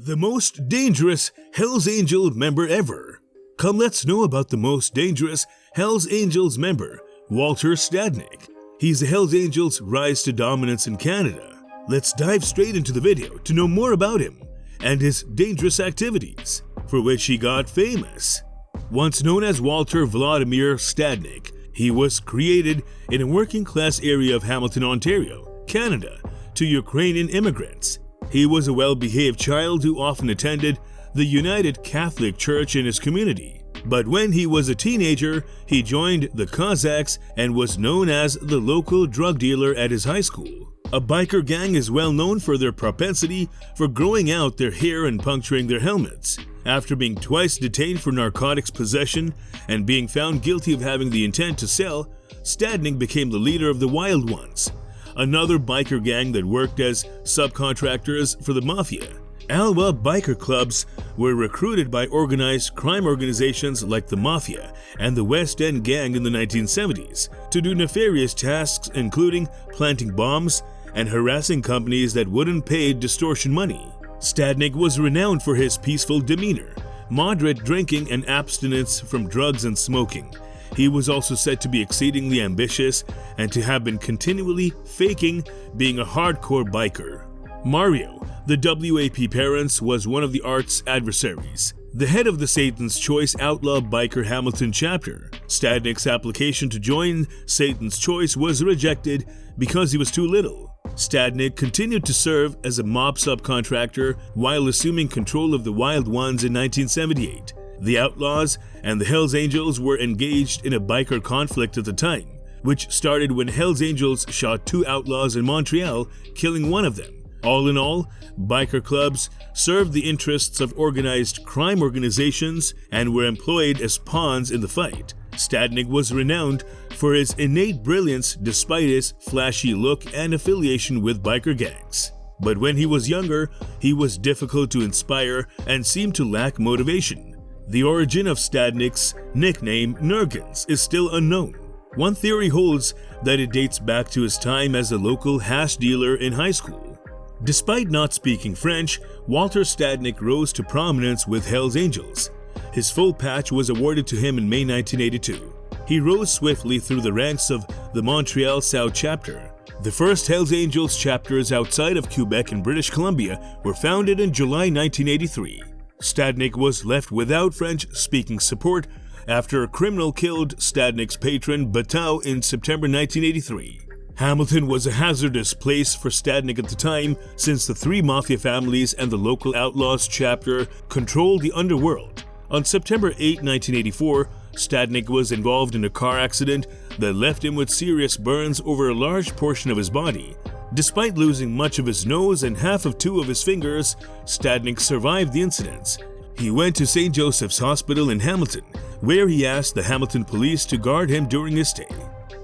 The most dangerous Hells Angel member ever. Come, let's know about the most dangerous Hells Angels member, Walter Stadnick. He's the Hells Angels' rise to dominance in Canada. Let's dive straight into the video to know more about him and his dangerous activities, for which he got famous. Once known as Walter Vladimir Stadnick, he was created in a working-class area of Hamilton, Ontario, Canada, to Ukrainian immigrants. He was a well-behaved child who often attended the United Catholic Church in his community. But when he was a teenager, he joined the Cossacks and was known as the local drug dealer at his high school. A biker gang is well known for their propensity for growing out their hair and puncturing their helmets. After being twice detained for narcotics possession and being found guilty of having the intent to sell, Stadnick became the leader of the Wild Ones, another biker gang that worked as subcontractors for the maffia. Alba biker clubs were recruited by organized crime organizations like the Mafia and the West End Gang in the 1970s to do nefarious tasks, including planting bombs and harassing companies that wouldn't pay distortion money. Stadnick was renowned for his peaceful demeanor, moderate drinking, and abstinence from drugs and smoking. He was also said to be exceedingly ambitious and to have been continually faking being a hardcore biker. Mario, the WAP parents, was one of the art's adversaries, the head of the Satan's Choice Outlaw Biker Hamilton chapter. Stadnick's application to join Satan's Choice was rejected because he was too little. Stadnick continued to serve as a mob subcontractor while assuming control of the Wild Ones in 1978. The Outlaws and the Hells Angels were engaged in a biker conflict at the time, which started when Hells Angels shot two outlaws in Montreal, killing one of them. All in all, biker clubs served the interests of organized crime organizations and were employed as pawns in the fight. Stadnick was renowned for his innate brilliance despite his flashy look and affiliation with biker gangs. But when he was younger, he was difficult to inspire and seemed to lack motivation. The origin of Stadnick's nickname, Nergens, is still unknown. One theory holds that it dates back to his time as a local hash dealer in high school. Despite not speaking French, Walter Stadnick rose to prominence with Hells Angels. His full patch was awarded to him in May 1982. He rose swiftly through the ranks of the Montreal South chapter. The first Hells Angels chapters outside of Quebec and British Columbia were founded in July 1983. Stadnick was left without French-speaking support after a criminal killed Stadnick's patron Batau in September 1983. Hamilton was a hazardous place for Stadnick at the time, since the three mafia families and the local Outlaws chapter controlled the underworld. On September 8, 1984, Stadnick was involved in a car accident that left him with serious burns over a large portion of his body. Despite losing much of his nose and half of two of his fingers, Stadnick survived the incidents. He went to St. Joseph's Hospital in Hamilton, where he asked the Hamilton police to guard him during his stay.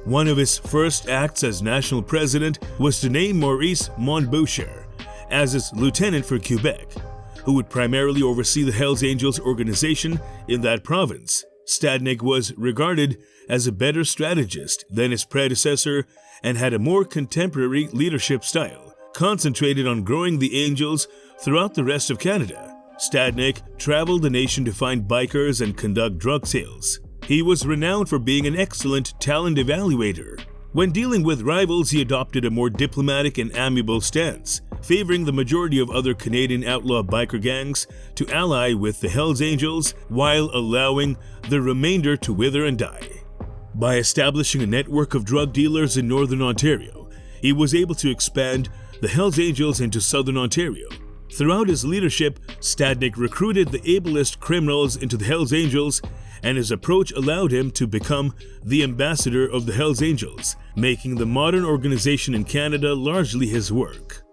One of his first acts as national president was to name Maurice Montboucher as his lieutenant for Quebec, who would primarily oversee the Hells Angels organization in that province. Stadnick was regarded as a better strategist than his predecessor and had a more contemporary leadership style, concentrated on growing the Angels throughout the rest of Canada. Stadnick traveled the nation to find bikers and conduct drug sales. He was renowned for being an excellent talent evaluator. When dealing with rivals, he adopted a more diplomatic and amiable stance, favoring the majority of other Canadian outlaw biker gangs to ally with the Hells Angels while allowing the remainder to wither and die. By establishing a network of drug dealers in Northern Ontario, he was able to expand the Hells Angels into Southern Ontario. Throughout his leadership, Stadnick recruited the ablest criminals into the Hells Angels, and his approach allowed him to become the ambassador of the Hells Angels, making the modern organization in Canada largely his work.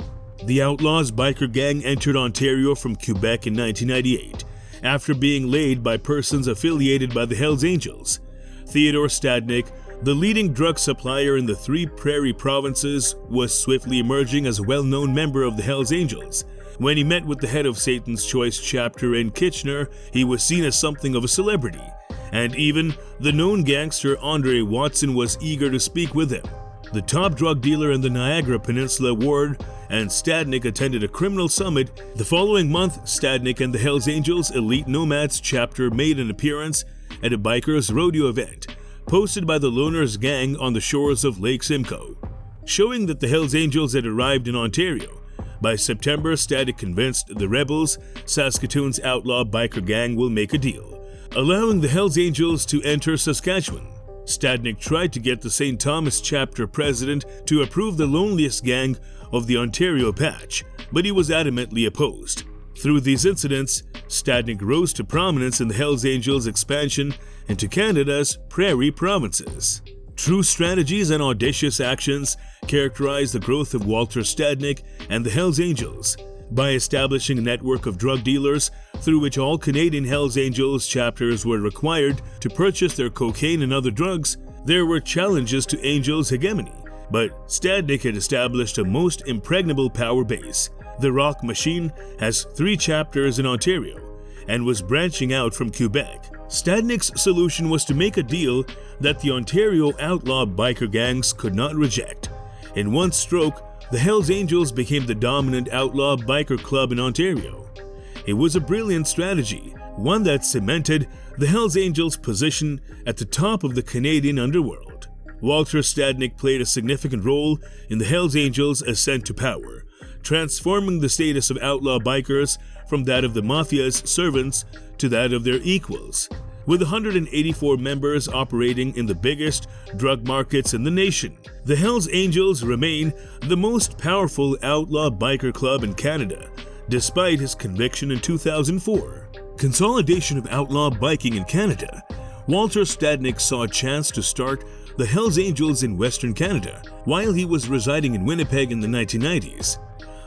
The Outlaws biker gang entered Ontario from Quebec in 1998, after being laid by persons affiliated by the Hells Angels. Theodore Stadnick, the leading drug supplier in the three prairie provinces, was swiftly emerging as a well-known member of the Hells Angels. When he met with the head of Satan's Choice chapter in Kitchener, he was seen as something of a celebrity, and even the known gangster Andre Watson was eager to speak with him. The top drug dealer in the Niagara Peninsula ward and Stadnick attended a criminal summit. The following month, Stadnick and the Hells Angels Elite Nomads chapter made an appearance at a bikers rodeo event posted by the Loners gang on the shores of Lake Simcoe, showing that the Hells Angels had arrived in Ontario. By September, Stadnick convinced the rebels Saskatoon's outlaw biker gang will make a deal, allowing the Hells Angels to enter Saskatchewan. Stadnick tried to get the St. Thomas chapter president to approve the loneliest gang of the Ontario patch, but he was adamantly opposed. Through these incidents, Stadnick rose to prominence in the Hells Angels' expansion into Canada's prairie provinces. True strategies and audacious actions characterized the growth of Walter Stadnick and the Hells Angels. By establishing a network of drug dealers through which all Canadian Hells Angels chapters were required to purchase their cocaine and other drugs, there were challenges to Angels' hegemony. But Stadnick had established a most impregnable power base. The Rock Machine has 3 chapters in Ontario and was branching out from Quebec. Stadnick's solution was to make a deal that the Ontario outlaw biker gangs could not reject. In one stroke, the Hells Angels became the dominant outlaw biker club in Ontario. It was a brilliant strategy, one that cemented the Hells Angels' position at the top of the Canadian underworld. Walter Stadnick played a significant role in the Hells Angels' ascent to power, transforming the status of outlaw bikers from that of the mafia's servants to that of their equals. With 184 members operating in the biggest drug markets in the nation, the Hells Angels remain the most powerful outlaw biker club in Canada, despite his conviction in 2004. Consolidation of outlaw biking in Canada. Walter Stadnick saw a chance to start the Hells Angels in Western Canada while he was residing in Winnipeg in the 1990s.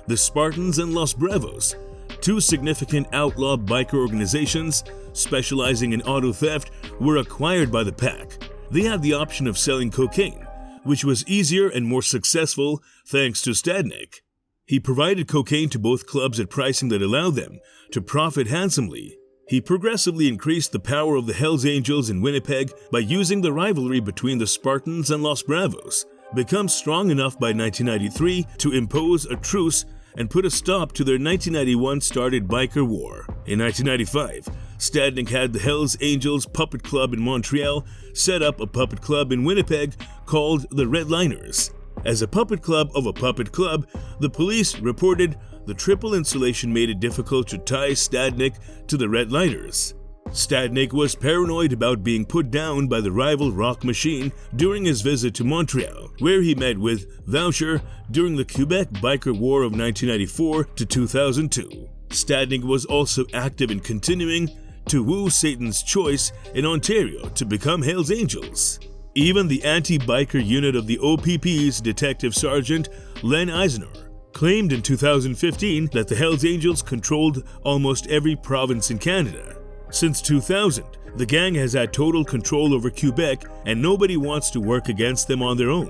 The Spartans and Los Bravos, 2 significant outlaw biker organizations specializing in auto theft, were acquired by the pack. They had the option of selling cocaine, which was easier and more successful thanks to Stadnick. He provided cocaine to both clubs at pricing that allowed them to profit handsomely. He progressively increased the power of the Hells Angels in Winnipeg by using the rivalry between the Spartans and Los Bravos, become strong enough by 1993 to impose a truce and put a stop to their 1991 started biker war. In 1995, Stadnick had the Hells Angels Puppet Club in Montreal set up a puppet club in Winnipeg called the Redliners. As a puppet club of a puppet club, the police reported the triple insulation made it difficult to tie Stadnick to the Redliners. Stadnick was paranoid about being put down by the rival Rock Machine during his visit to Montreal, where he met with Voucher during the Quebec Biker War of 1994 to 2002. Stadnick was also active in continuing to woo Satan's choice in Ontario to become Hells Angels. Even the anti-biker unit of the OPP's Detective Sergeant Len Eisner claimed in 2015 that the Hells Angels controlled almost every province in Canada. Since 2000, the gang has had total control over Quebec and nobody wants to work against them on their own.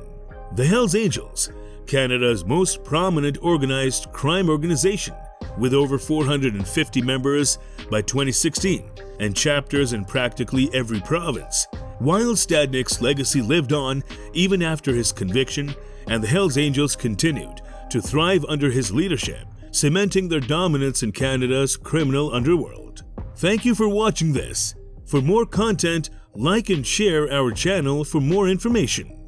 The Hells Angels, Canada's most prominent organized crime organization, with over 450 members by 2016 and chapters in practically every province. While Stadnick's legacy lived on even after his conviction, and the Hells Angels continued to thrive under his leadership, cementing their dominance in Canada's criminal underworld. Thank you for watching this. For more content, like and share our channel for more information.